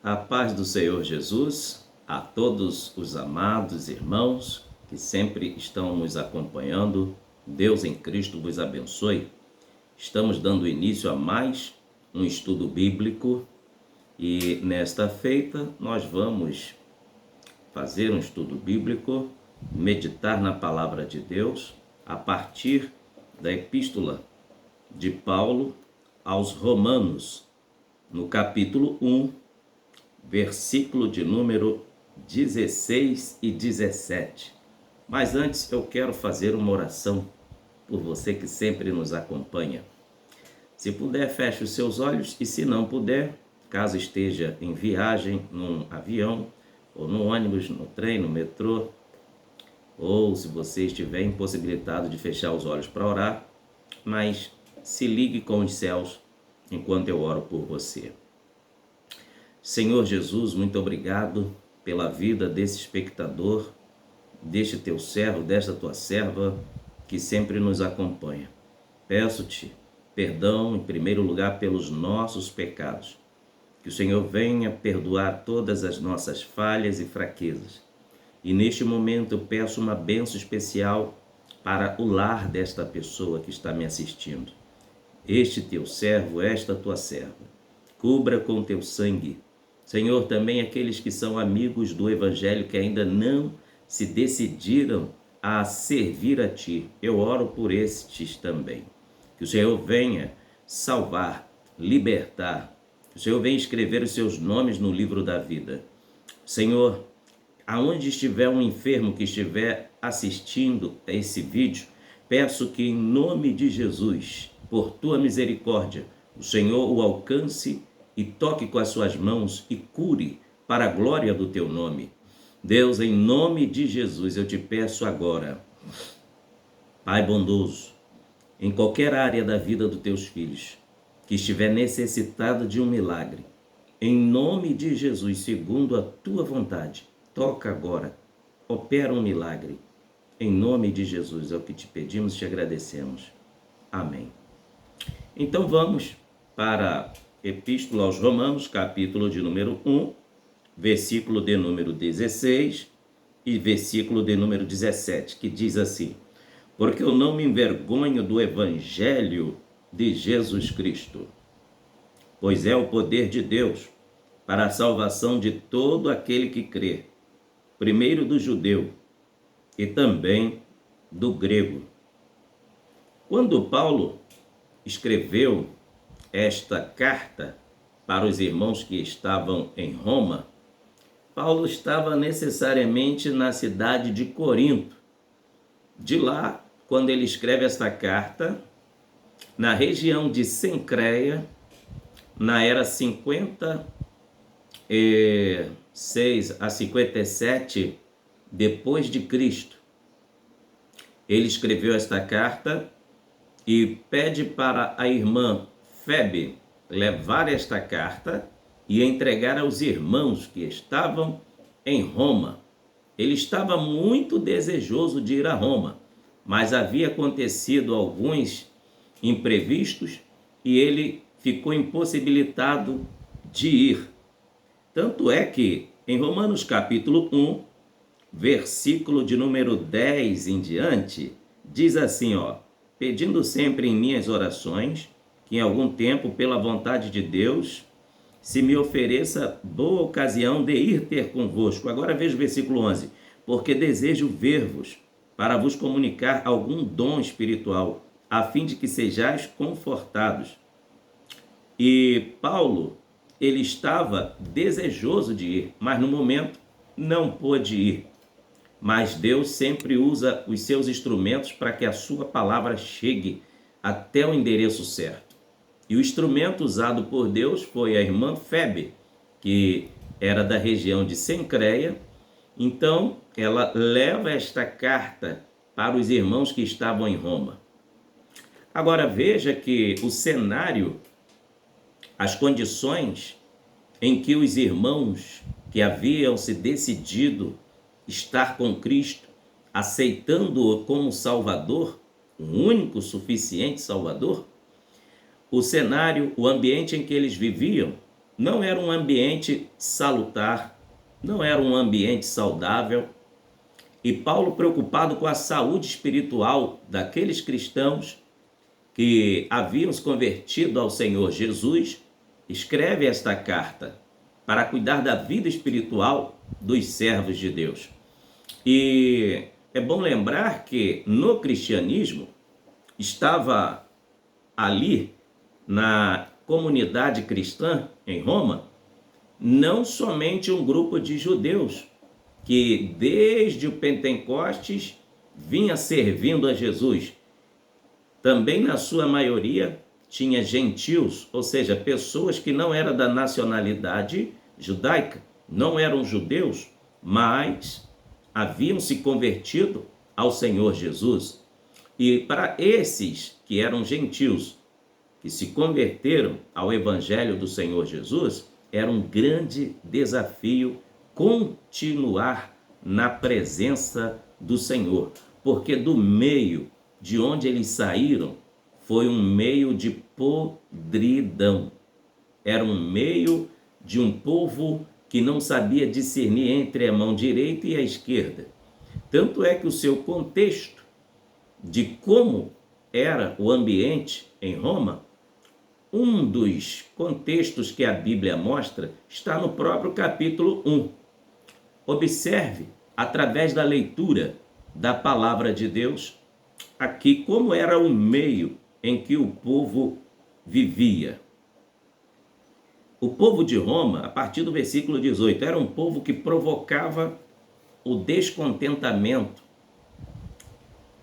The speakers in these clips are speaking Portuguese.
A paz do Senhor Jesus a todos os amados irmãos que sempre estão nos acompanhando. Deus em Cristo vos abençoe. Estamos dando início a mais um estudo bíblico e nesta feita nós vamos fazer um estudo bíblico, meditar na palavra de Deus a partir da epístola de Paulo aos Romanos, no capítulo 1, versículo de número 16 e 17. Mas antes eu quero fazer uma oração por você que sempre nos acompanha. Se puder, feche os seus olhos e se não puder, caso esteja em viagem, num avião, ou no ônibus, no trem, no metrô, ou se você estiver impossibilitado de fechar os olhos para orar, mas se ligue com os céus enquanto eu oro por você. Senhor Jesus, muito obrigado pela vida desse espectador, deste teu servo, desta tua serva que sempre nos acompanha. Peço-te perdão, em primeiro lugar, pelos nossos pecados. Que o Senhor venha perdoar todas as nossas falhas e fraquezas. E neste momento eu peço uma bênção especial para o lar desta pessoa que está me assistindo. Este teu servo, esta tua serva, cubra com teu sangue. Senhor, também aqueles que são amigos do Evangelho que ainda não se decidiram a servir a Ti, eu oro por estes também. Que o Senhor venha salvar, libertar, que o Senhor venha escrever os seus nomes no livro da vida. Senhor, aonde estiver um enfermo que estiver assistindo a esse vídeo, peço que em nome de Jesus, por Tua misericórdia, o Senhor o alcance e toque com as suas mãos e cure para a glória do Teu nome. Deus, em nome de Jesus, eu te peço agora, Pai bondoso, em qualquer área da vida dos Teus filhos, que estiver necessitado de um milagre, em nome de Jesus, segundo a Tua vontade, toca agora, opera um milagre. Em nome de Jesus, é o que te pedimos e te agradecemos. Amém. Então vamos para a Epístola aos Romanos, capítulo de número 1, versículo de número 16 e versículo de número 17, que diz assim: porque eu não me envergonho do Evangelho de Jesus Cristo, pois é o poder de Deus para a salvação de todo aquele que crê, primeiro do judeu e também do grego. Quando Paulo escreveu esta carta para os irmãos que estavam em Roma, Paulo estava necessariamente na cidade de Corinto. De lá, quando ele escreve esta carta, na região de Cencreia, na era 56 a 57 depois de Cristo, ele escreveu esta carta e pede para a irmã Febe levar esta carta e entregar aos irmãos que estavam em Roma. Ele estava muito desejoso de ir a Roma, mas havia acontecido alguns imprevistos e ele ficou impossibilitado de ir. Tanto é que em Romanos capítulo 1, versículo de número 10 em diante, diz assim, pedindo sempre em minhas orações, que em algum tempo, pela vontade de Deus, se me ofereça boa ocasião de ir ter convosco. Agora veja o versículo 11. Porque desejo ver-vos, para vos comunicar algum dom espiritual, a fim de que sejais confortados. E Paulo, ele estava desejoso de ir, mas no momento não pôde ir. Mas Deus sempre usa os seus instrumentos para que a sua palavra chegue até o endereço certo. E o instrumento usado por Deus foi a irmã Febe, que era da região de Cencreia. Então, ela leva esta carta para os irmãos que estavam em Roma. Agora, veja que o cenário, as condições em que os irmãos que haviam se decidido estar com Cristo, aceitando-o como Salvador, o único suficiente Salvador, o cenário, o ambiente em que eles viviam não era um ambiente salutar, não era um ambiente saudável. E Paulo, preocupado com a saúde espiritual daqueles cristãos que haviam se convertido ao Senhor Jesus, escreve esta carta para cuidar da vida espiritual dos servos de Deus. E é bom lembrar que no cristianismo estava ali na comunidade cristã em Roma não somente um grupo de judeus que desde o Pentecostes vinha servindo a Jesus. Também na sua maioria tinha gentios, ou seja, pessoas que não eram da nacionalidade judaica, não eram judeus, mas haviam se convertido ao Senhor Jesus. E para esses que eram gentios, que se converteram ao Evangelho do Senhor Jesus, era um grande desafio continuar na presença do Senhor, porque do meio de onde eles saíram foi um meio de podridão. Era um meio de um povo que não sabia discernir entre a mão direita e a esquerda. Tanto é que o seu contexto de como era o ambiente em Roma, um dos contextos que a Bíblia mostra está no próprio capítulo 1. Observe, através da leitura da palavra de Deus, aqui como era o meio em que o povo vivia. O povo de Roma, a partir do versículo 18, era um povo que provocava o descontentamento,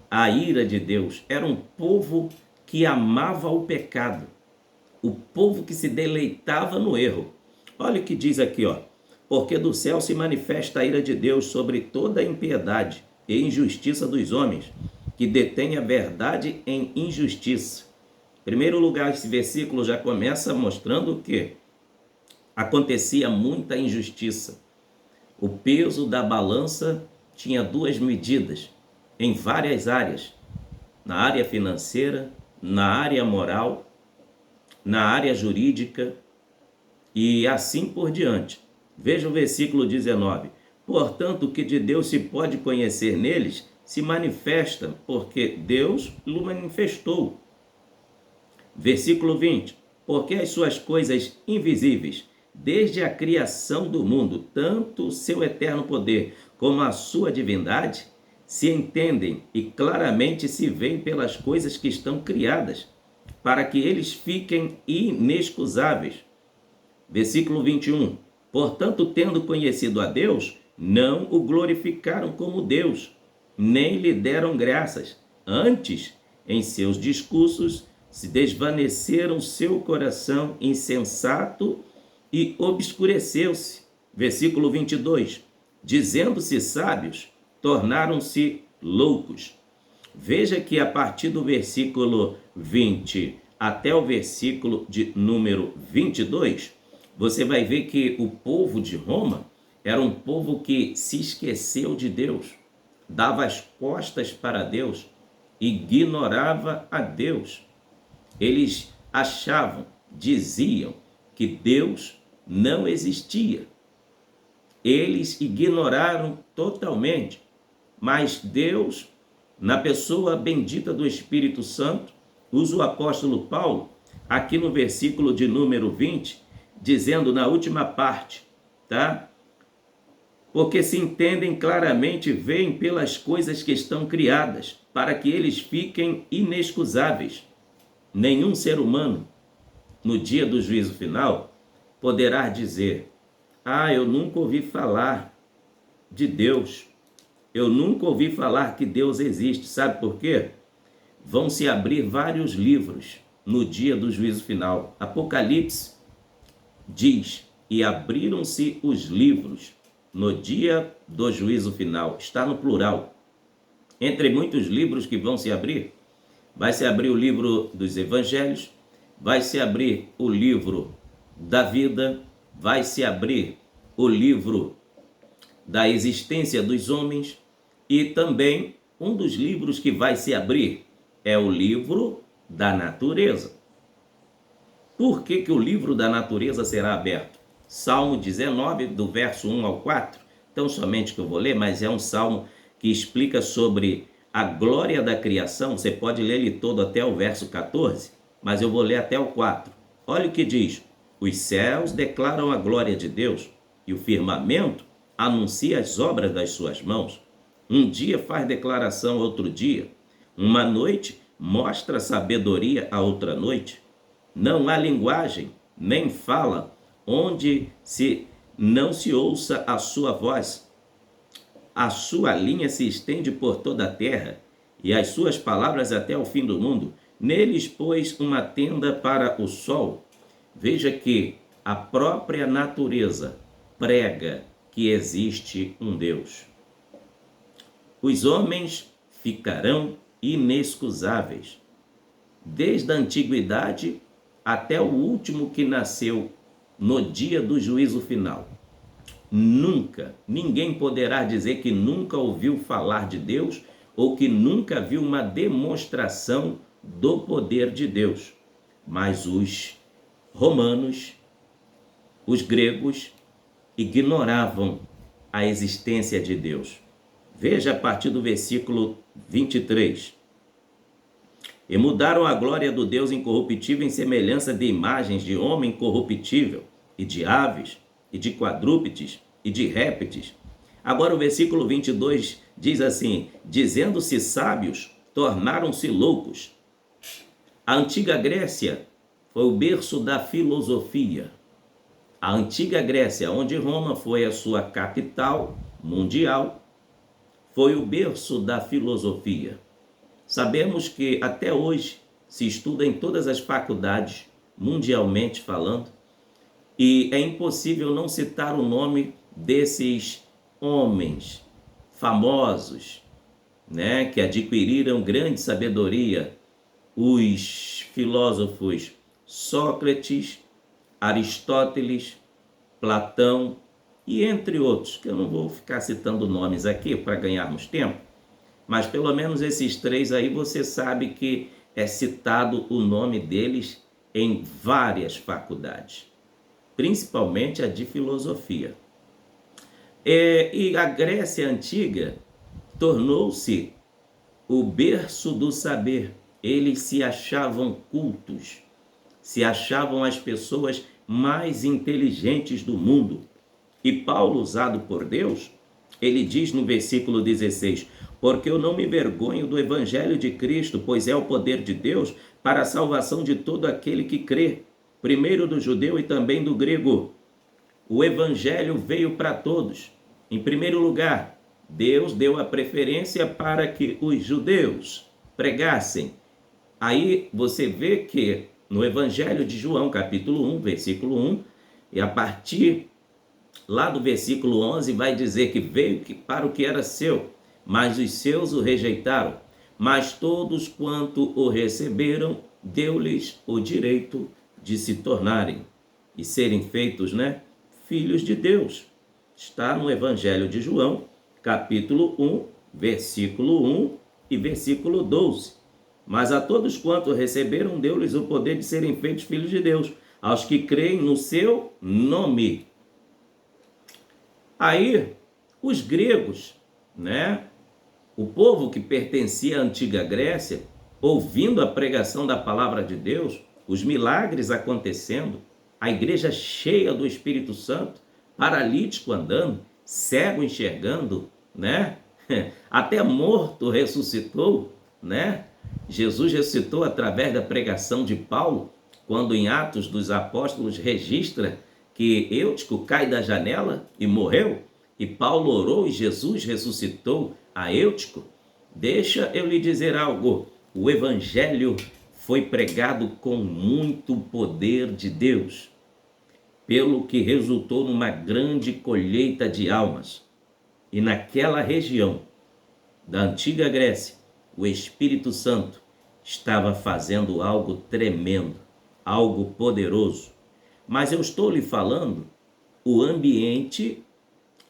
a ira de Deus. Era um povo que amava o pecado, o povo que se deleitava no erro. Olha o que diz aqui, ó. Porque do céu se manifesta a ira de Deus sobre toda a impiedade e injustiça dos homens, que detêm a verdade em injustiça. Em primeiro lugar, esse versículo já começa mostrando que acontecia muita injustiça. O peso da balança tinha duas medidas em várias áreas, na área financeira, na área moral, na área jurídica e assim por diante. Veja o versículo 19. Portanto, o que de Deus se pode conhecer neles se manifesta, porque Deus o manifestou. Versículo 20. Porque as suas coisas invisíveis, desde a criação do mundo, tanto o seu eterno poder como a sua divindade, se entendem e claramente se veem pelas coisas que estão criadas, para que eles fiquem inexcusáveis. Versículo 21. Portanto, tendo conhecido a Deus, não o glorificaram como Deus, nem lhe deram graças. Antes, em seus discursos, se desvaneceram seu coração insensato e obscureceu-se. Versículo 22. Dizendo-se sábios, tornaram-se loucos. Veja que a partir do versículo 20 até o versículo de número 22, você vai ver que o povo de Roma era um povo que se esqueceu de Deus, dava as costas para Deus, ignorava a Deus. Eles achavam, diziam que Deus não existia. Eles ignoraram totalmente, mas Deus, na pessoa bendita do Espírito Santo, usa o apóstolo Paulo, aqui no versículo de número 20, dizendo na última parte, tá? Porque se entendem claramente, veem pelas coisas que estão criadas, para que eles fiquem inexcusáveis. Nenhum ser humano, no dia do juízo final, poderá dizer: eu nunca ouvi falar de Deus. Eu nunca ouvi falar que Deus existe. Sabe por quê? Vão se abrir vários livros no dia do juízo final. Apocalipse diz: e abriram-se os livros no dia do juízo final. Está no plural. Entre muitos livros que vão se abrir, vai se abrir o livro dos evangelhos, vai se abrir o livro da vida, vai se abrir o livro da existência dos homens, e também um dos livros que vai se abrir é o livro da natureza. Por que que o livro da natureza será aberto? Salmo 19, do verso 1 ao 4. Então, somente que eu vou ler, mas é um salmo que explica sobre a glória da criação. Você pode ler ele todo até o verso 14, mas eu vou ler até o 4. Olha o que diz: os céus declaram a glória de Deus, e o firmamento anuncia as obras das suas mãos. Um dia faz declaração a outro dia, uma noite mostra sabedoria a outra noite. Não há linguagem, nem fala, onde não se ouça a sua voz. A sua linha se estende por toda a terra, e as suas palavras até o fim do mundo. Neles pôs uma tenda para o sol. Veja que a própria natureza prega que existe um Deus. Os homens ficarão inexcusáveis, desde a antiguidade até o último que nasceu no dia do juízo final. Nunca, ninguém poderá dizer que nunca ouviu falar de Deus ou que nunca viu uma demonstração do poder de Deus. Mas os romanos, os gregos, ignoravam a existência de Deus. Veja a partir do versículo 23. E mudaram a glória do Deus incorruptível em semelhança de imagens de homem corruptível, e de aves, e de quadrúpedes, e de répteis. Agora o versículo 22 diz assim: dizendo-se sábios, tornaram-se loucos. A antiga Grécia foi o berço da filosofia. A antiga Grécia, onde Roma foi a sua capital mundial, foi o berço da filosofia. Sabemos que até hoje se estuda em todas as faculdades, mundialmente falando, e é impossível não citar o nome desses homens famosos, né, que adquiriram grande sabedoria, os filósofos Sócrates, Aristóteles, Platão e entre outros, que eu não vou ficar citando nomes aqui para ganharmos tempo, mas pelo menos esses três aí você sabe que é citado o nome deles em várias faculdades, principalmente a de filosofia. E a Grécia Antiga tornou-se o berço do saber. Eles se achavam cultos, se achavam as pessoas mais inteligentes do mundo. E Paulo, usado por Deus, ele diz no versículo 16: porque eu não me vergonho do evangelho de Cristo, pois é o poder de Deus para a salvação de todo aquele que crê, primeiro do judeu e também do grego. O evangelho veio para todos. Em primeiro lugar, Deus deu a preferência para que os judeus pregassem. Aí você vê que no Evangelho de João, capítulo 1, versículo 1, e a partir lá do versículo 11, vai dizer que veio para o que era seu, mas os seus o rejeitaram. Mas todos quanto o receberam, deu-lhes o direito de se tornarem e serem feitos, filhos de Deus. Está no Evangelho de João, capítulo 1, versículo 1 e versículo 12. Mas a todos quanto receberam, deu-lhes o poder de serem feitos filhos de Deus, aos que creem no seu nome. Aí, os gregos, o povo que pertencia à antiga Grécia, ouvindo a pregação da palavra de Deus, os milagres acontecendo, a igreja cheia do Espírito Santo, paralítico andando, cego enxergando, até morto ressuscitou, Jesus ressuscitou através da pregação de Paulo, quando em Atos dos Apóstolos registra que Eutico cai da janela e morreu, e Paulo orou e Jesus ressuscitou a Eutico. Deixa eu lhe dizer algo, o evangelho foi pregado com muito poder de Deus, pelo que resultou numa grande colheita de almas. E naquela região da antiga Grécia, o Espírito Santo estava fazendo algo tremendo, algo poderoso. Mas eu estou lhe falando o ambiente,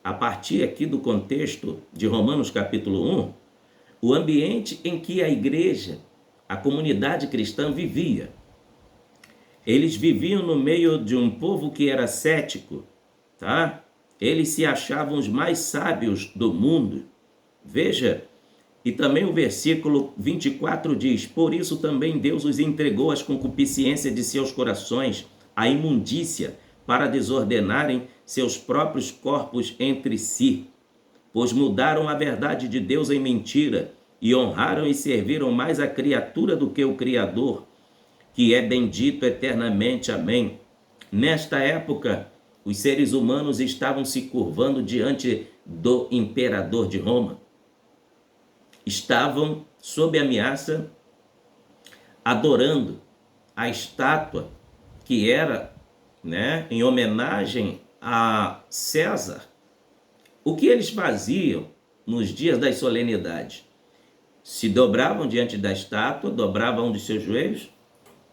a partir aqui do contexto de Romanos capítulo 1, o ambiente em que a igreja, a comunidade cristã vivia. Eles viviam no meio de um povo que era cético, tá? Eles se achavam os mais sábios do mundo. Veja, e também o versículo 24 diz: por isso também Deus os entregou às concupiscências de seus corações, à imundícia, para desordenarem seus próprios corpos entre si. Pois mudaram a verdade de Deus em mentira, e honraram e serviram mais a criatura do que o Criador, que é bendito eternamente. Amém. Nesta época, os seres humanos estavam se curvando diante do imperador de Roma. Estavam sob ameaça, adorando a estátua que era, em homenagem a César. O que eles faziam nos dias das solenidades? Se dobravam diante da estátua, dobravam um de seus joelhos,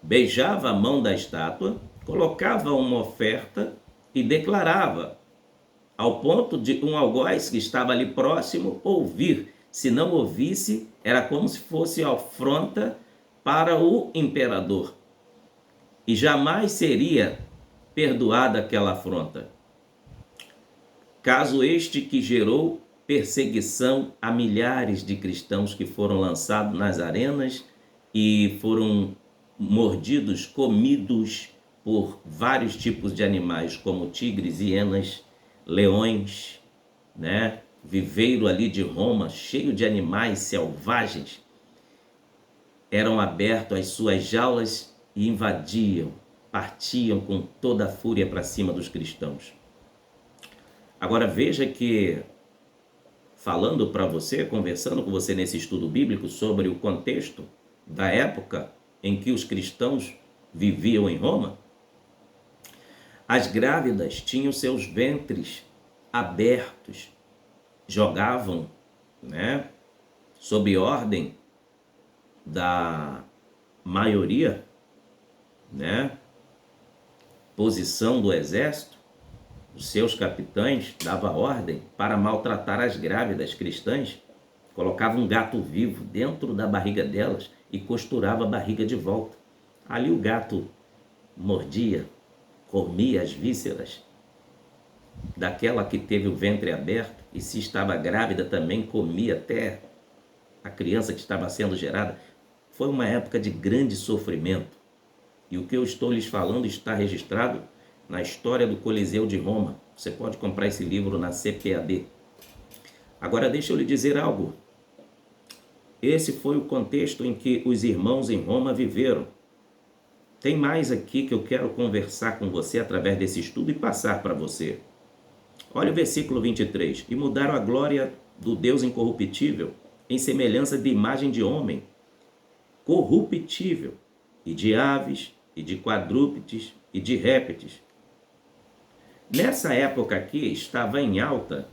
beijava a mão da estátua, colocava uma oferta e declarava, ao ponto de um algoz que estava ali próximo ouvir. Se não ouvisse, era como se fosse afronta para o imperador. E jamais seria perdoada aquela afronta. Caso este que gerou perseguição a milhares de cristãos que foram lançados nas arenas e foram mordidos, comidos por vários tipos de animais, como tigres, hienas, leões, Viveiro ali de Roma, cheio de animais selvagens, eram abertos as suas jaulas e invadiam, partiam com toda a fúria para cima dos cristãos. Agora veja que, falando para você, conversando com você nesse estudo bíblico sobre o contexto da época em que os cristãos viviam em Roma, as grávidas tinham seus ventres abertos, jogavam, sob ordem da maioria, posição do exército, os seus capitães davam ordem para maltratar as grávidas cristãs, colocavam um gato vivo dentro da barriga delas e costurava a barriga de volta. Ali o gato mordia, comia as vísceras daquela que teve o ventre aberto, e se estava grávida também comia até a criança que estava sendo gerada. Foi uma época de grande sofrimento. E o que eu estou lhes falando está registrado na história do Coliseu de Roma. Você pode comprar esse livro na CPAD. Agora deixa eu lhe dizer algo. Esse foi o contexto em que os irmãos em Roma viveram. Tem mais aqui que eu quero conversar com você através desse estudo e passar para você. Olha o versículo 23. E mudaram a glória do Deus incorruptível em semelhança de imagem de homem, corruptível, e de aves, e de quadrúpedes, e de répteis. Nessa época aqui estava em alta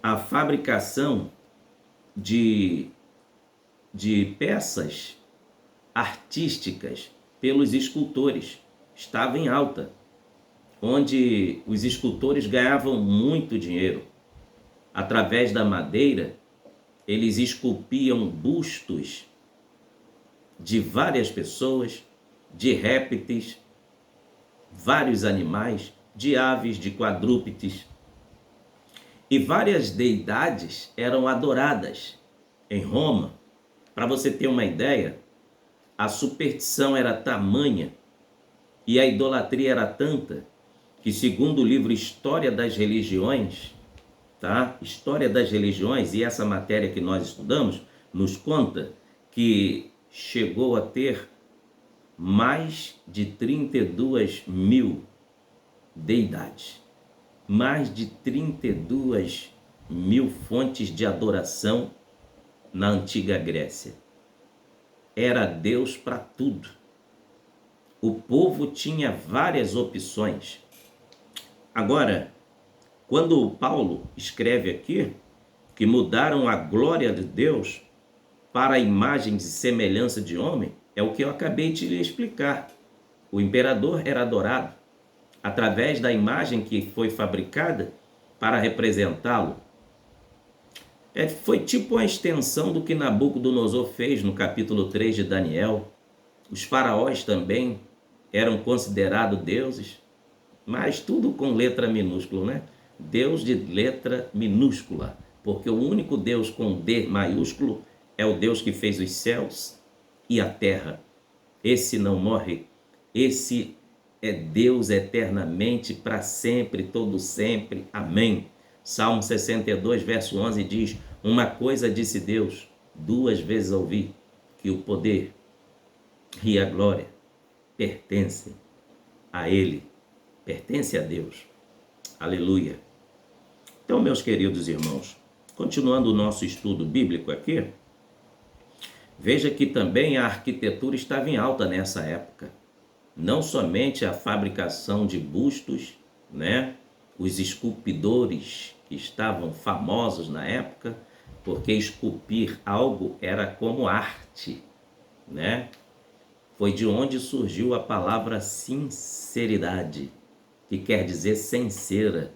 a fabricação de peças artísticas pelos escultores. Estava em alta, onde os escultores ganhavam muito dinheiro. Através da madeira, eles esculpiam bustos de várias pessoas, de répteis, vários animais, de aves, de quadrúpedes. E várias deidades eram adoradas em Roma. Para você ter uma ideia, a superstição era tamanha e a idolatria era tanta que, segundo o livro História das Religiões, História das Religiões, e essa matéria que nós estudamos, nos conta que chegou a ter mais de 32 mil deidades. Mais de 32 mil fontes de adoração na antiga Grécia. Era Deus para tudo. O povo tinha várias opções. Agora, quando Paulo escreve aqui que mudaram a glória de Deus para a imagem de semelhança de homem, é o que eu acabei de lhe explicar. O imperador era adorado através da imagem que foi fabricada para representá-lo. Foi tipo uma extensão do que Nabucodonosor fez no capítulo 3 de Daniel, Os faraós também eram considerados deuses, mas tudo com letra minúscula, né? Deus de letra minúscula, porque o único Deus com D maiúsculo é o Deus que fez os céus e a terra. Esse não morre, esse é Deus eternamente, para sempre, todo sempre. Amém. Salmo 62, verso 11 diz: uma coisa disse Deus, duas vezes ouvi, que o poder e a glória pertencem a Ele, pertence a Deus. Aleluia. Então, meus queridos irmãos, continuando o nosso estudo bíblico aqui, veja que também a arquitetura estava em alta nessa época. Não somente a fabricação de bustos, né? Os esculpidores que estavam famosos na época, porque esculpir algo era como arte, né? Foi de onde surgiu a palavra sinceridade, que quer dizer sincera.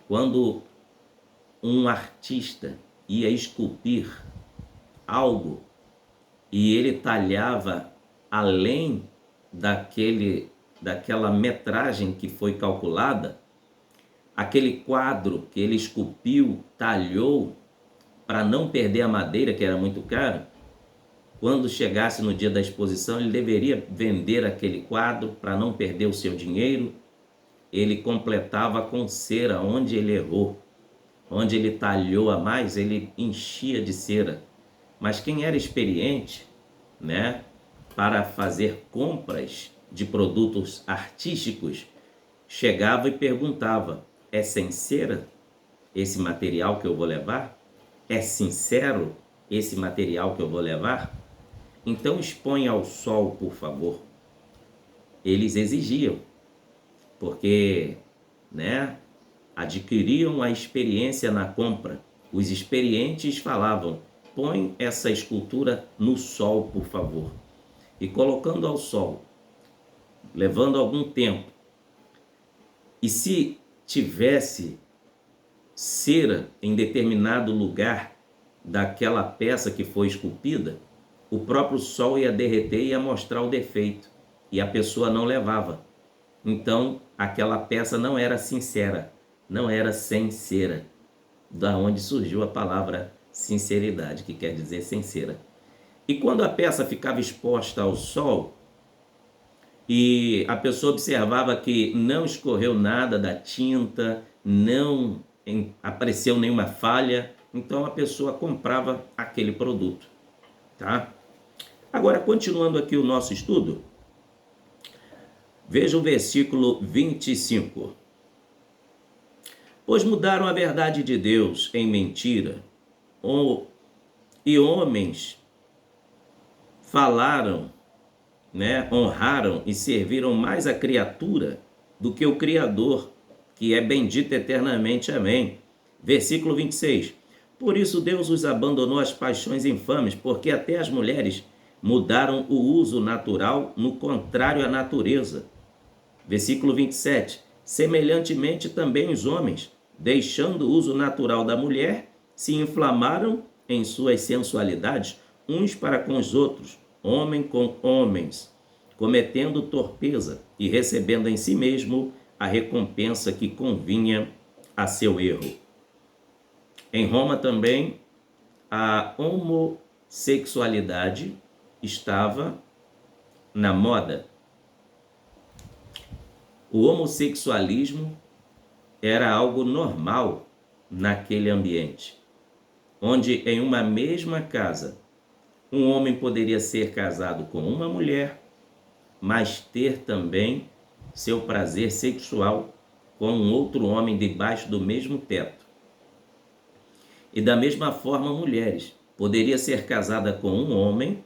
Quando um artista ia esculpir algo e ele talhava além daquela metragem que foi calculada, aquele quadro que ele esculpiu, talhou, para não perder a madeira, que era muito caro, quando chegasse no dia da exposição, ele deveria vender aquele quadro para não perder o seu dinheiro. Ele completava com cera onde ele errou. Onde ele talhou a mais, ele enchia de cera. Mas quem era experiente, né, para fazer compras de produtos artísticos, chegava e perguntava: é sem cera esse material que eu vou levar? É sincero esse material que eu vou levar? Então expõe ao sol, por favor. Eles exigiam, porque, né, adquiriam a experiência na compra. Os experientes falavam: põe essa escultura no sol, por favor. E colocando ao sol, levando algum tempo, e se tivesse cera em determinado lugar daquela peça que foi esculpida, o próprio sol ia derreter e ia mostrar o defeito, e a pessoa não levava. Então, aquela peça não era sincera, não era sem cera, da onde surgiu a palavra sinceridade, que quer dizer sincera. E quando a peça ficava exposta ao sol, e a pessoa observava que não escorreu nada da tinta, não apareceu nenhuma falha, então a pessoa comprava aquele produto, tá? Agora, continuando aqui o nosso estudo, veja o versículo 25. Pois mudaram a verdade de Deus em mentira, e homens falaram, né, honraram e serviram mais a criatura do que o Criador, que é bendito eternamente. Amém. Versículo 26. Por isso Deus os abandonou às paixões infames, porque até as mulheres mudaram o uso natural no contrário à natureza. Versículo 27. Semelhantemente também os homens, deixando o uso natural da mulher, se inflamaram em suas sensualidades uns para com os outros, homem com homens, cometendo torpeza e recebendo em si mesmo a recompensa que convinha a seu erro. Em Roma também, a homossexualidade estava na moda. O homossexualismo era algo normal naquele ambiente, onde em uma mesma casa um homem poderia ser casado com uma mulher, mas ter também seu prazer sexual com um outro homem debaixo do mesmo teto. E da mesma forma, mulheres poderia ser casada com um homem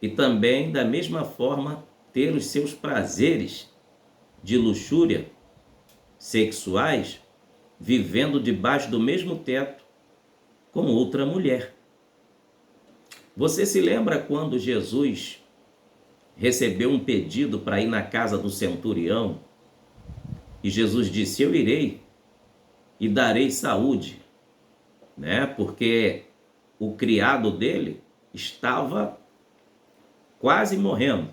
e também da mesma forma ter os seus prazeres de luxúria sexuais vivendo debaixo do mesmo teto com outra mulher. Você se lembra quando Jesus recebeu um pedido para ir na casa do centurião e Jesus disse: eu irei e darei saúde, né? Porque o criado dele estava quase morrendo,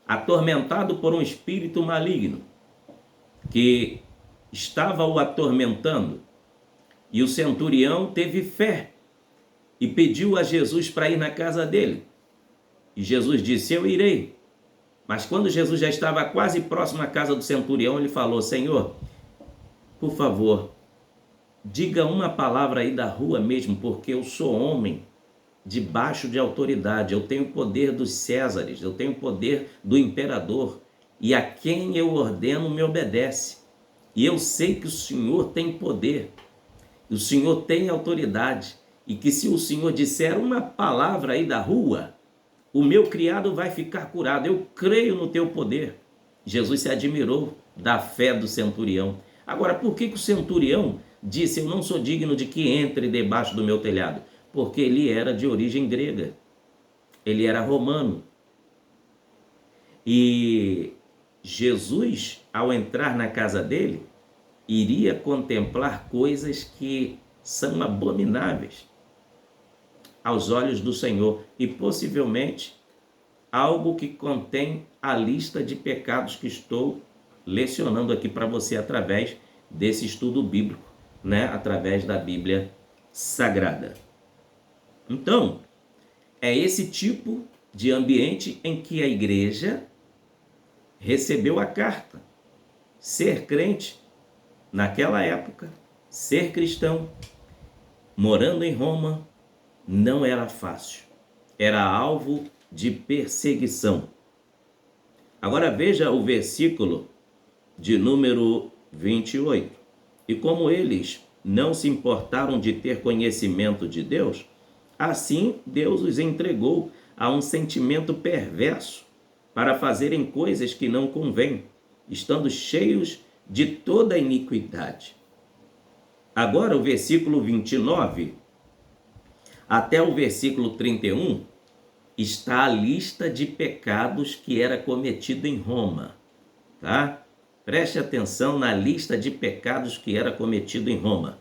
atormentado por um espírito maligno que estava o atormentando. E o centurião teve fé e pediu a Jesus para ir na casa dele. E Jesus disse: eu irei. Mas quando Jesus já estava quase próximo à casa do centurião, ele falou: Senhor, por favor, diga uma palavra aí da rua mesmo, porque eu sou homem debaixo de autoridade. Eu tenho o poder dos Césares, eu tenho o poder do imperador, e a quem eu ordeno me obedece. E eu sei que o Senhor tem poder, o Senhor tem autoridade, e que se o Senhor disser uma palavra aí da rua, o meu criado vai ficar curado. Eu creio no teu poder. Jesus se admirou da fé do centurião. Agora, por que o centurião disse: eu não sou digno de que entre debaixo do meu telhado? Porque ele era de origem grega, ele era romano. E Jesus, ao entrar na casa dele, iria contemplar coisas que são abomináveis aos olhos do Senhor, e possivelmente algo que contém a lista de pecados que estou lecionando aqui para você através desse estudo bíblico, através da Bíblia Sagrada. Então, é esse tipo de ambiente em que a igreja recebeu a carta. Ser crente naquela época, ser cristão, morando em Roma, não era fácil. Era alvo de perseguição. Agora veja o versículo de número 28. E como eles não se importaram de ter conhecimento de Deus, assim Deus os entregou a um sentimento perverso para fazerem coisas que não convêm, estando cheios de toda iniquidade. Agora o versículo 29 até o versículo 31 está a lista de pecados que era cometido em Roma, tá? Preste atenção na lista de pecados que era cometido em Roma,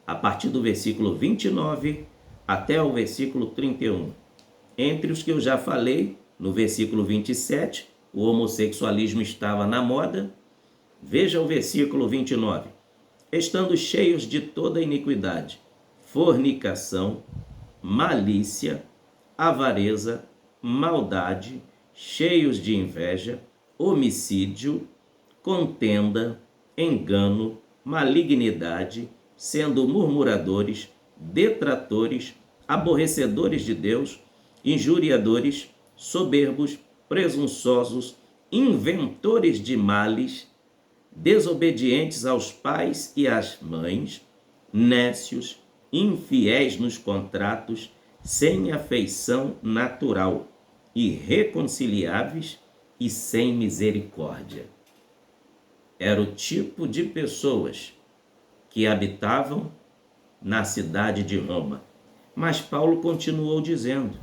a partir do versículo 29 até o versículo 31. Entre os que eu já falei, no versículo 27, o homossexualismo estava na moda. Veja o versículo 29. Estando cheios de toda iniquidade, fornicação, malícia, avareza, maldade, cheios de inveja, homicídio, contenda, engano, malignidade, sendo murmuradores, detratores, aborrecedores de Deus, injuriadores, soberbos, presunçosos, inventores de males, desobedientes aos pais e às mães, nécios, infiéis nos contratos, sem afeição natural, irreconciliáveis e sem misericórdia. Era o tipo de pessoas que habitavam na cidade de Roma. Mas Paulo continuou dizendo,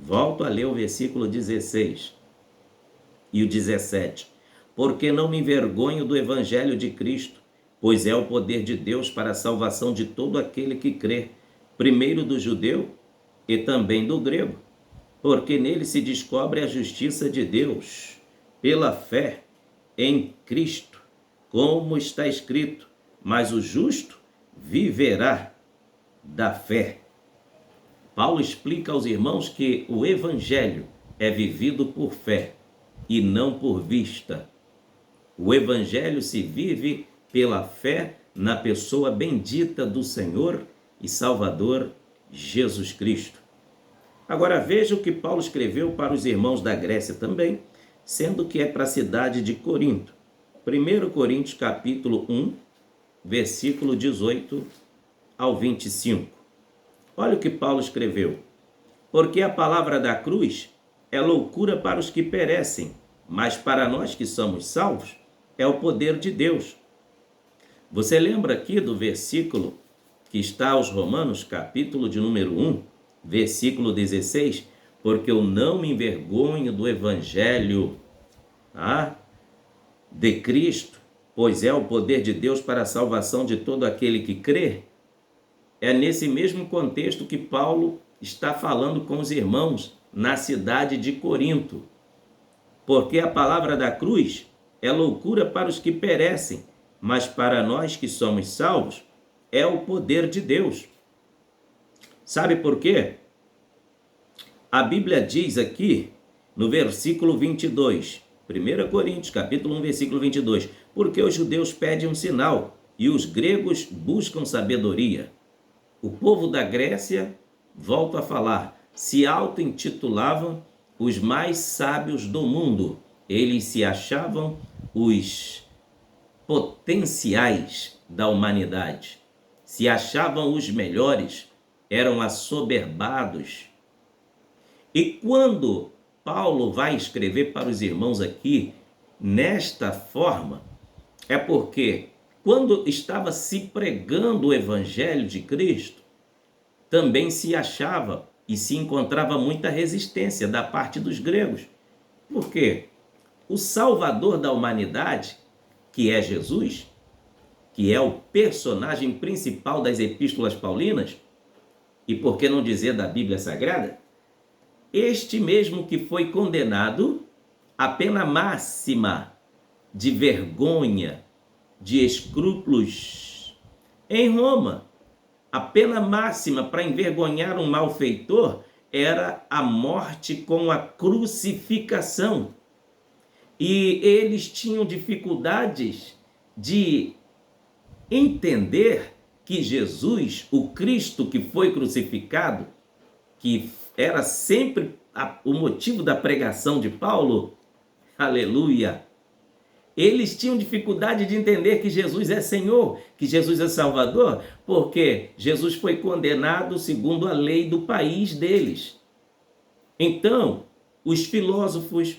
volto a ler o versículo 16 e o 17, porque não me envergonho do evangelho de Cristo, pois é o poder de Deus para a salvação de todo aquele que crê, primeiro do judeu e também do grego, porque nele se descobre a justiça de Deus, pela fé em Cristo, como está escrito, mas o justo viverá da fé. Paulo explica aos irmãos que o evangelho é vivido por fé e não por vista. O evangelho se vive pela fé na pessoa bendita do Senhor e Salvador Jesus Cristo. Agora veja o que Paulo escreveu para os irmãos da Grécia também, sendo que é para a cidade de Corinto. 1 Coríntios capítulo 1, versículo 18 ao 25. Olha o que Paulo escreveu. Porque a palavra da cruz é loucura para os que perecem, mas para nós que somos salvos, é o poder de Deus. Você lembra aqui do versículo que está aos Romanos, capítulo de número 1, versículo 16? Porque eu não me envergonho do evangelho de Cristo, pois é o poder de Deus para a salvação de todo aquele que crê. É nesse mesmo contexto que Paulo está falando com os irmãos na cidade de Corinto, porque a palavra da cruz é loucura para os que perecem, mas para nós que somos salvos, é o poder de Deus. Sabe por quê? A Bíblia diz aqui, no versículo 22, 1 Coríntios, capítulo 1, versículo 22, porque os judeus pedem um sinal e os gregos buscam sabedoria. O povo da Grécia, volto a falar, se auto-intitulavam os mais sábios do mundo. Eles se achavam os potenciais da humanidade, se achavam os melhores, eram assoberbados. E quando Paulo vai escrever para os irmãos aqui, nesta forma, é porque quando estava se pregando o evangelho de Cristo, também se achava e se encontrava muita resistência da parte dos gregos. Por quê? O Salvador da humanidade, que é Jesus, que é o personagem principal das epístolas paulinas, e por que não dizer da Bíblia Sagrada, este mesmo que foi condenado à pena máxima de vergonha, de escrúpulos em Roma. A pena máxima para envergonhar um malfeitor era a morte com a crucificação. E eles tinham dificuldades de entender que Jesus, o Cristo que foi crucificado, que era sempre o motivo da pregação de Paulo, aleluia, eles tinham dificuldade de entender que Jesus é Senhor, que Jesus é Salvador, porque Jesus foi condenado segundo a lei do país deles. Então, os filósofos,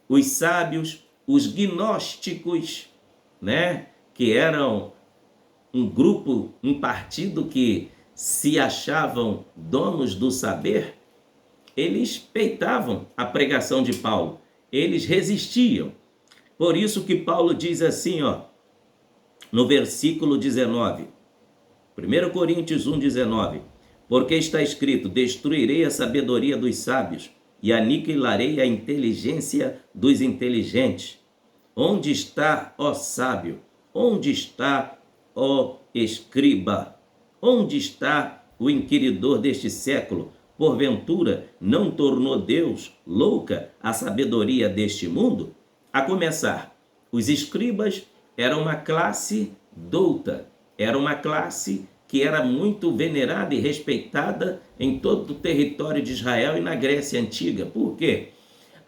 os sábios, os gnósticos, que eram um grupo, um partido que se achavam donos do saber, eles peitavam a pregação de Paulo, eles resistiam. Por isso que Paulo diz assim, no versículo 19, 1 Coríntios 1, 19, porque está escrito, destruirei a sabedoria dos sábios e aniquilarei a inteligência dos inteligentes. Onde está, ó sábio? Onde está, ó escriba? Onde está o inquiridor deste século? Porventura, não tornou Deus louca a sabedoria deste mundo? A começar, os escribas eram uma classe douta, era uma classe que era muito venerada e respeitada em todo o território de Israel e na Grécia Antiga. Por quê?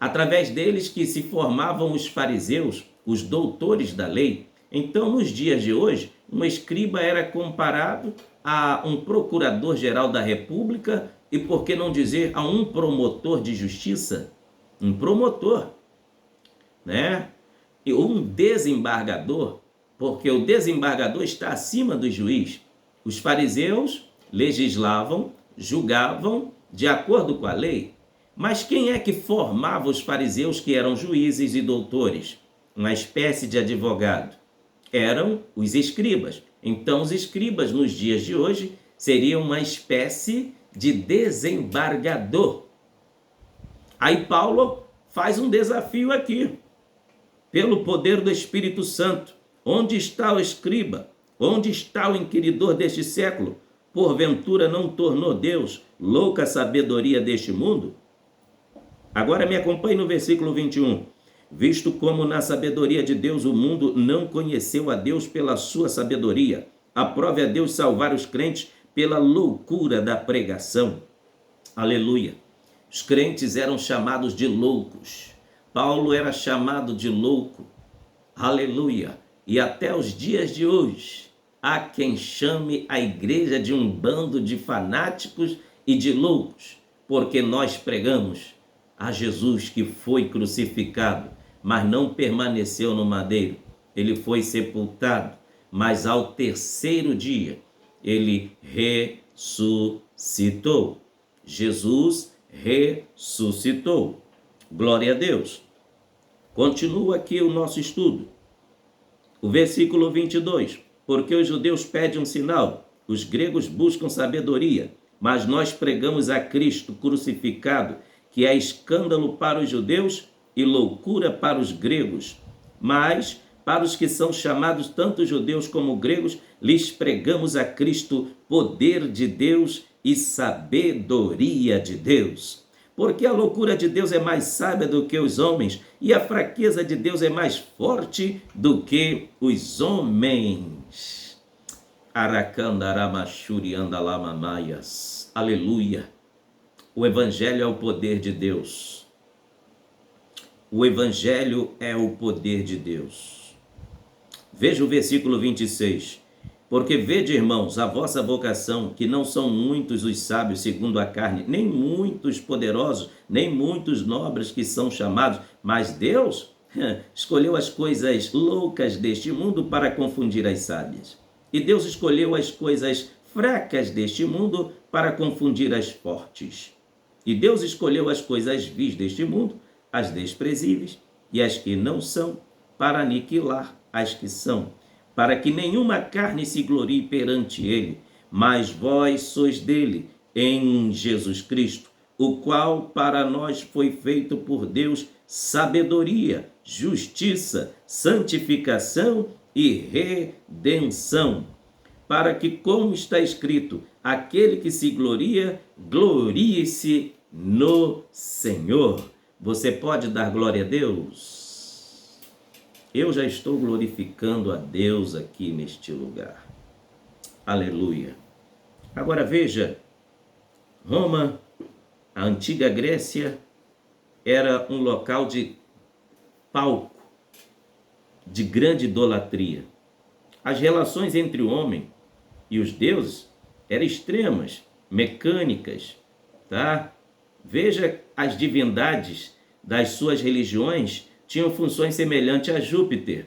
Através deles que se formavam os fariseus, os doutores da lei. Então, nos dias de hoje, um escriba era comparado a um procurador-geral da República e, por que não dizer, a um promotor de justiça? Um promotor, E um desembargador, porque o desembargador está acima do juiz. Os fariseus legislavam, julgavam de acordo com a lei. Mas quem é que formava os fariseus que eram juízes e doutores? Uma espécie de advogado. Eram os escribas. Então, os escribas, nos dias de hoje, seriam uma espécie de desembargador. Aí Paulo faz um desafio aqui. Pelo poder do Espírito Santo, onde está o escriba? Onde está o inquiridor deste século? Porventura não tornou Deus louca a sabedoria deste mundo? Agora me acompanhe no versículo 21. Visto como na sabedoria de Deus o mundo não conheceu a Deus pela sua sabedoria, aprove a Deus salvar os crentes pela loucura da pregação. Aleluia. Os crentes eram chamados de loucos. Paulo era chamado de louco. Aleluia. E até os dias de hoje, há quem chame a igreja de um bando de fanáticos e de loucos, porque nós pregamos a Jesus que foi crucificado, mas não permaneceu no madeiro. Ele foi sepultado, mas ao terceiro dia ele ressuscitou. Jesus ressuscitou. Glória a Deus. Continua aqui o nosso estudo. O versículo 22. Porque os judeus pedem um sinal, os gregos buscam sabedoria, mas nós pregamos a Cristo crucificado, que é escândalo para os judeus e loucura para os gregos. Mas para os que são chamados tanto judeus como gregos, lhes pregamos a Cristo, poder de Deus e sabedoria de Deus. Porque a loucura de Deus é mais sábia do que os homens, e a fraqueza de Deus é mais forte do que os homens. Aracandaramachuriandalamamaias. Aleluia. O Evangelho é o poder de Deus. O Evangelho é o poder de Deus. Veja o versículo 26. Porque vede, irmãos, a vossa vocação, que não são muitos os sábios segundo a carne, nem muitos poderosos, nem muitos nobres que são chamados, mas Deus escolheu as coisas loucas deste mundo para confundir as sábias. E Deus escolheu as coisas fracas deste mundo para confundir as fortes. E Deus escolheu as coisas vis deste mundo, as desprezíveis e as que não são, para aniquilar as que são, para que nenhuma carne se glorie perante ele, mas vós sois dele, em Jesus Cristo, o qual para nós foi feito por Deus sabedoria, justiça, santificação e redenção, para que, como está escrito, aquele que se gloria, glorie-se no Senhor. Você pode dar glória a Deus? Eu já estou glorificando a Deus aqui neste lugar. Aleluia. Agora veja, Roma, a antiga Grécia, era um local de palco, de grande idolatria. As relações entre o homem e os deuses eram extremas, mecânicas, tá? Veja as divindades das suas religiões tinham funções semelhantes a Júpiter.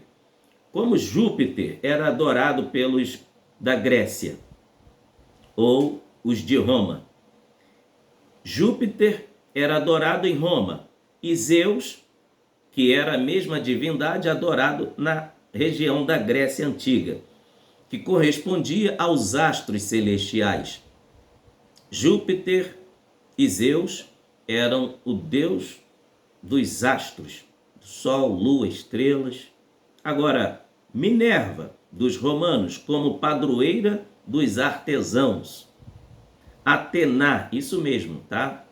Como Júpiter era adorado pelos da Grécia ou os de Roma. Júpiter era adorado em Roma e Zeus, que era a mesma divindade, adorado na região da Grécia Antiga, que correspondia aos astros celestiais. Júpiter e Zeus eram o deus dos astros, Sol, Lua, estrelas. Agora, Minerva, dos romanos, como padroeira dos artesãos. Atena, isso mesmo, tá?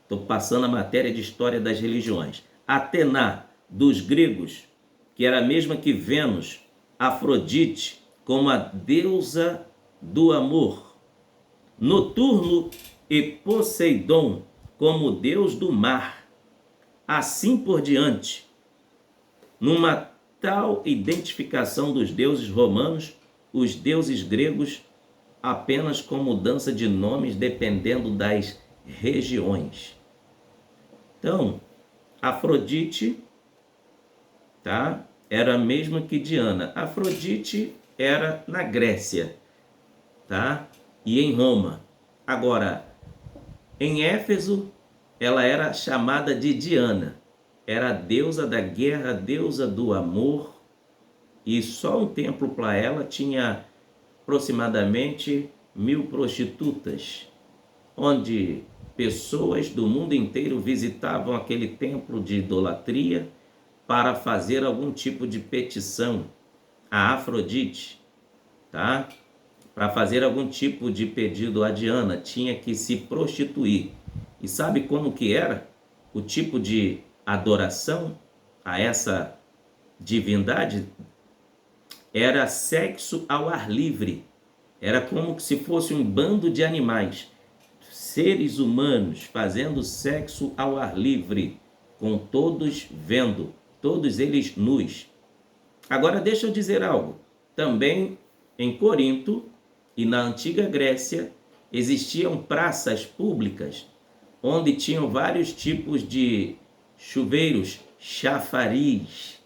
Estou passando a matéria de história das religiões. Atena, dos gregos, que era a mesma que Vênus. Afrodite, como a deusa do amor. Noturno e Poseidon, como deus do mar. Assim por diante. Numa tal identificação dos deuses romanos, os deuses gregos apenas com mudança de nomes dependendo das regiões. Então, Afrodite, tá? Era a mesma que Diana. Afrodite era na Grécia, tá? E em Roma. Agora, em Éfeso, ela era chamada de Diana. Era a deusa da guerra, a deusa do amor, e só um templo para ela tinha aproximadamente 1000 prostitutas, onde pessoas do mundo inteiro visitavam aquele templo de idolatria para fazer algum tipo de petição a Afrodite, tá? Para fazer algum tipo de pedido a Diana, tinha que se prostituir. E sabe como que era o tipo de adoração a essa divindade? Era sexo ao ar livre. Era como se fosse um bando de animais, seres humanos fazendo sexo ao ar livre, com todos vendo, todos eles nus. Agora deixa eu dizer algo. Também em Corinto e na antiga Grécia existiam praças públicas onde tinham vários tipos de chuveiros, chafariz,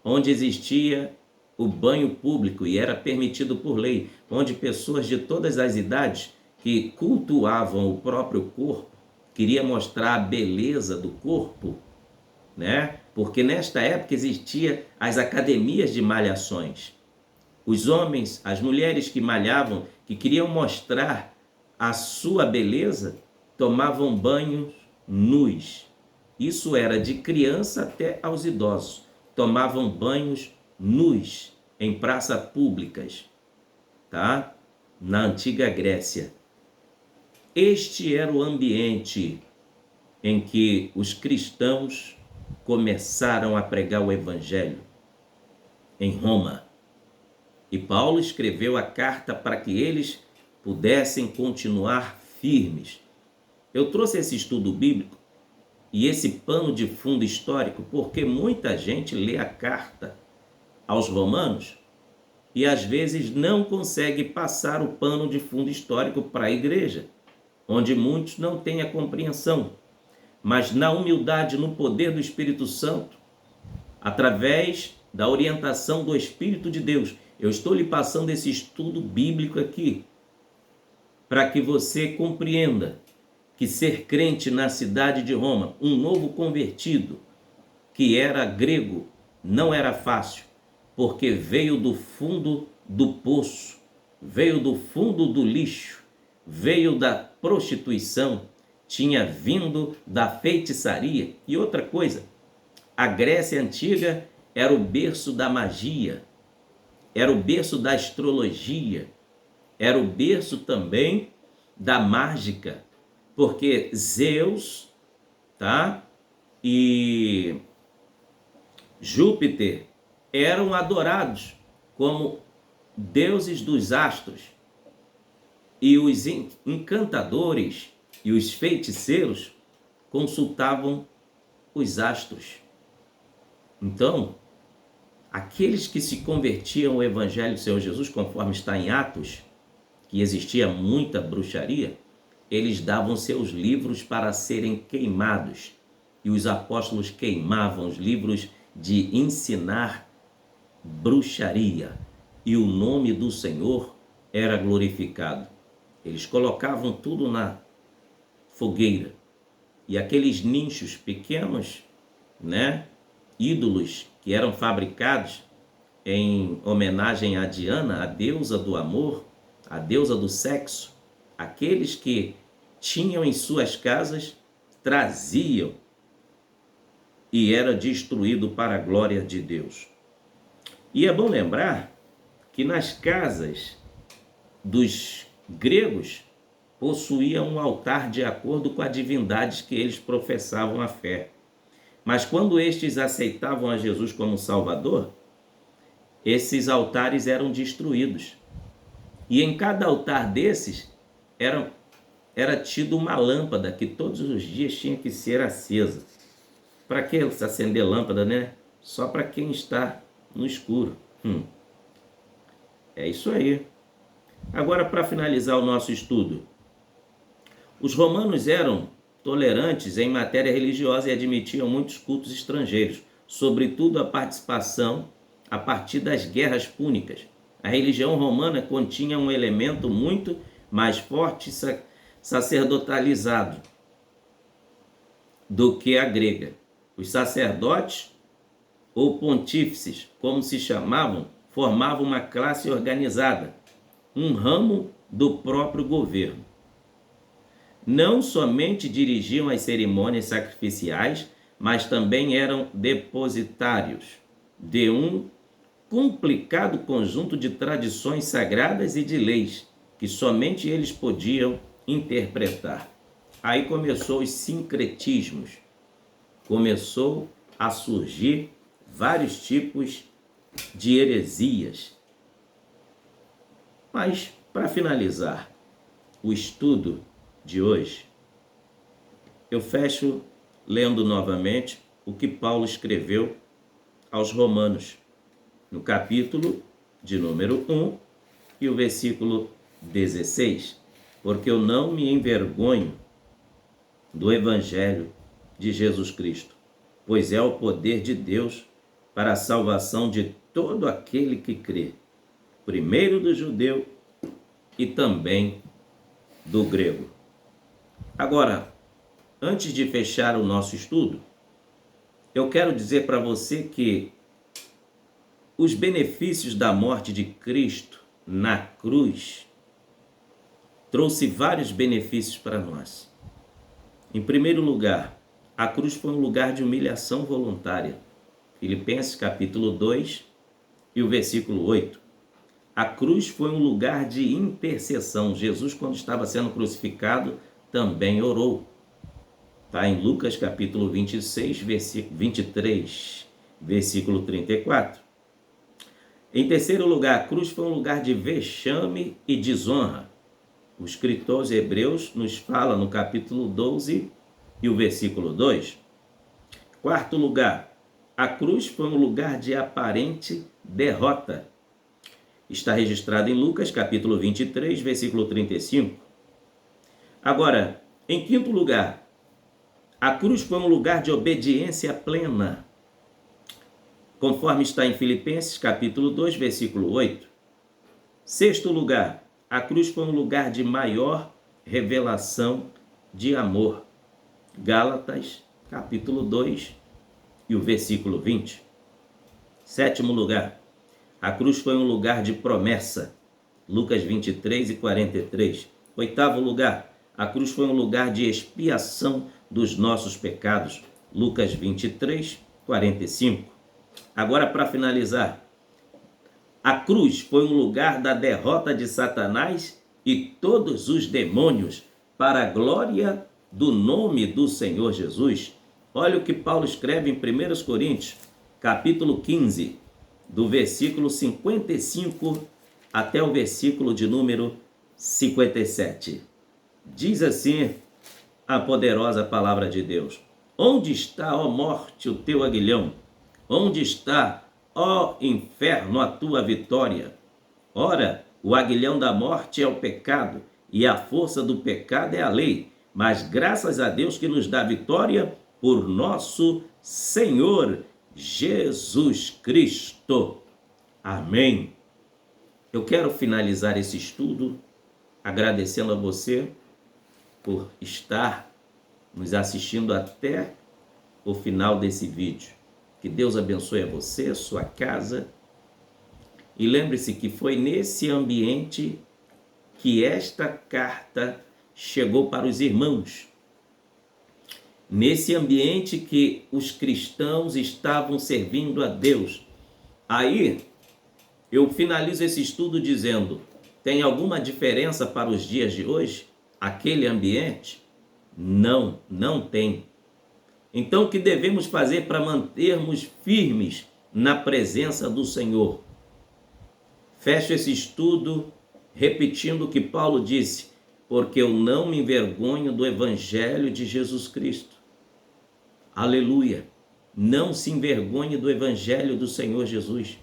onde existia o banho público e era permitido por lei, onde pessoas de todas as idades que cultuavam o próprio corpo, queria mostrar a beleza do corpo, né? Porque nesta época existia as academias de malhações. Os homens, as mulheres que malhavam, que queriam mostrar a sua beleza, tomavam banhos nus. Isso era de criança até aos idosos. Tomavam banhos nus em praças públicas, tá? Na antiga Grécia. Este era o ambiente em que os cristãos começaram a pregar o evangelho em Roma. E Paulo escreveu a carta para que eles pudessem continuar firmes. Eu trouxe esse estudo bíblico e esse pano de fundo histórico porque muita gente lê a carta aos romanos e às vezes não consegue passar o pano de fundo histórico para a igreja, onde muitos não têm a compreensão. Mas na humildade, no poder do Espírito Santo, através da orientação do Espírito de Deus, eu estou lhe passando esse estudo bíblico aqui, para que você compreenda que ser crente na cidade de Roma, um novo convertido, que era grego, não era fácil, porque veio do fundo do poço, veio do fundo do lixo, veio da prostituição, tinha vindo da feitiçaria. E outra coisa, a Grécia Antiga era o berço da magia, era o berço da astrologia, era o berço também da mágica, porque Zeus, tá? E Júpiter eram adorados como deuses dos astros. E os encantadores e os feiticeiros consultavam os astros. Então, aqueles que se convertiam ao Evangelho do Senhor Jesus, conforme está em Atos, que existia muita bruxaria, eles davam seus livros para serem queimados. E os apóstolos queimavam os livros de ensinar bruxaria. E o nome do Senhor era glorificado. Eles colocavam tudo na fogueira. E aqueles nichos pequenos, né, ídolos que eram fabricados em homenagem a Diana, a deusa do amor, a deusa do sexo, aqueles que tinham em suas casas, traziam e era destruído para a glória de Deus. E é bom lembrar que nas casas dos gregos possuíam um altar de acordo com a divindade que eles professavam a fé. Mas quando estes aceitavam a Jesus como Salvador, esses altares eram destruídos. E em cada altar desses era tido uma lâmpada que todos os dias tinha que ser acesa. Para que acender lâmpada, né? Só para quem está no escuro. É isso aí. Agora, para finalizar o nosso estudo, os romanos eram tolerantes em matéria religiosa e admitiam muitos cultos estrangeiros, sobretudo a participação a partir das guerras púnicas. A religião romana continha um elemento muito mais forte e sacerdotalizado do que a grega. Os sacerdotes, ou pontífices, como se chamavam, formavam uma classe organizada, um ramo do próprio governo. Não somente dirigiam as cerimônias sacrificiais, mas também eram depositários de um complicado conjunto de tradições sagradas e de leis que somente eles podiam interpretar. Aí começou os sincretismos, começou a surgir vários tipos de heresias. Mas, para finalizar o estudo de hoje, eu fecho lendo novamente o que Paulo escreveu aos Romanos, no capítulo de número 1 e o versículo 16. Porque eu não me envergonho do Evangelho de Jesus Cristo, pois é o poder de Deus para a salvação de todo aquele que crê, primeiro do judeu e também do grego. Agora, antes de fechar o nosso estudo, eu quero dizer para você que os benefícios da morte de Cristo na cruz trouxe vários benefícios para nós. Em primeiro lugar, a cruz foi um lugar de humilhação voluntária. Filipenses capítulo 2 e o versículo 8. A cruz foi um lugar de intercessão. Jesus, quando estava sendo crucificado, também orou. Está em Lucas capítulo 26, versículo 23, versículo 34. Em terceiro lugar, a cruz foi um lugar de vexame e desonra. O escritor aos Hebreus nos fala no capítulo 12 e o versículo 2. Quarto lugar, a cruz foi um lugar de aparente derrota. Está registrado em Lucas capítulo 23, versículo 35. Agora, em quinto lugar, a cruz foi um lugar de obediência plena, conforme está em Filipenses capítulo 2, versículo 8. Sexto lugar, a cruz foi um lugar de maior revelação de amor. Gálatas capítulo 2 e o versículo 20. Sétimo lugar, a cruz foi um lugar de promessa. Lucas 23 e 43. Oitavo lugar, a cruz foi um lugar de expiação dos nossos pecados. Lucas 23, 45. Agora, para finalizar, a cruz foi um lugar da derrota de Satanás e todos os demônios para a glória do nome do Senhor Jesus. Olha o que Paulo escreve em 1 Coríntios, capítulo 15, do versículo 55 até o versículo de número 57. Diz assim a poderosa palavra de Deus: onde está, ó morte, o teu aguilhão? Onde está, ó inferno, a tua vitória? Ora, o aguilhão da morte é o pecado, e a força do pecado é a lei. Mas graças a Deus que nos dá vitória por nosso Senhor Jesus Cristo. Amém. Eu quero finalizar esse estudo agradecendo a você por estar nos assistindo até o final desse vídeo. Que Deus abençoe a você, sua casa. E lembre-se que foi nesse ambiente que esta carta chegou para os irmãos. Nesse ambiente que os cristãos estavam servindo a Deus. Aí, eu finalizo esse estudo dizendo: tem alguma diferença para os dias de hoje? Aquele ambiente? Não, não tem. Então, o que devemos fazer para mantermos firmes na presença do Senhor? Fecho esse estudo repetindo o que Paulo disse: porque eu não me envergonho do Evangelho de Jesus Cristo. Aleluia! Não se envergonhe do Evangelho do Senhor Jesus.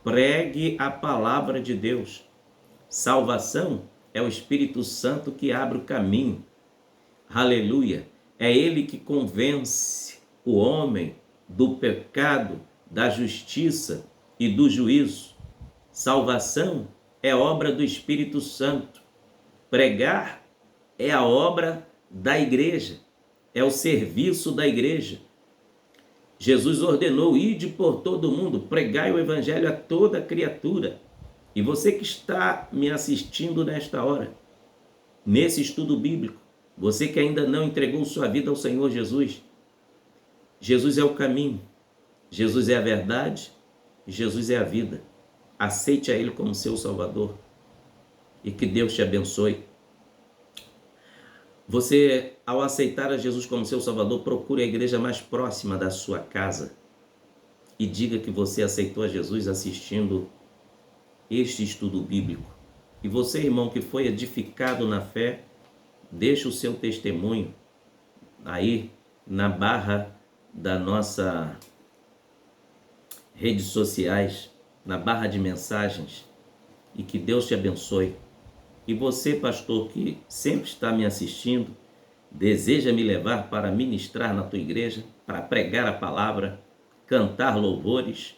Pregue a palavra de Deus. Salvação é o Espírito Santo que abre o caminho. Aleluia! É Ele que convence o homem do pecado, da justiça e do juízo. Salvação é obra do Espírito Santo. Pregar é a obra da igreja, é o serviço da igreja. Jesus ordenou: ide por todo mundo, pregai o evangelho a toda criatura. E você que está me assistindo nesta hora, nesse estudo bíblico, você que ainda não entregou sua vida ao Senhor Jesus, Jesus é o caminho, Jesus é a verdade, Jesus é a vida. Aceite a Ele como seu Salvador e que Deus te abençoe. Você, ao aceitar a Jesus como seu Salvador, procure a igreja mais próxima da sua casa e diga que você aceitou a Jesus assistindo este estudo bíblico. E você, irmão, que foi edificado na fé, deixe o seu testemunho aí na barra da nossa redes sociais, na barra de mensagens, e que Deus te abençoe. E você, pastor, que sempre está me assistindo, deseja me levar para ministrar na tua igreja, para pregar a palavra, cantar louvores,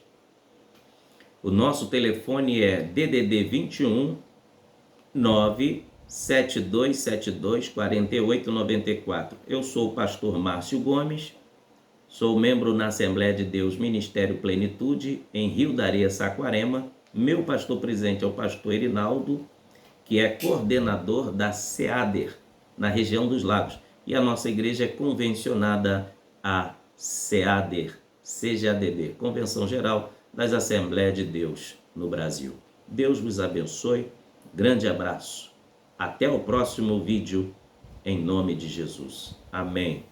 o nosso telefone é DDD 21 97272 4894. Eu sou o pastor Márcio Gomes, sou membro na Assembleia de Deus Ministério Plenitude, em Rio da Areia, Saquarema. Meu pastor presidente é o pastor Erinaldo, que é coordenador da SEADER, na região dos Lagos. E a nossa igreja é convencionada a CGADD, Convenção Geral das Assembleias de Deus no Brasil. Deus vos abençoe. Grande abraço. Até o próximo vídeo, em nome de Jesus. Amém.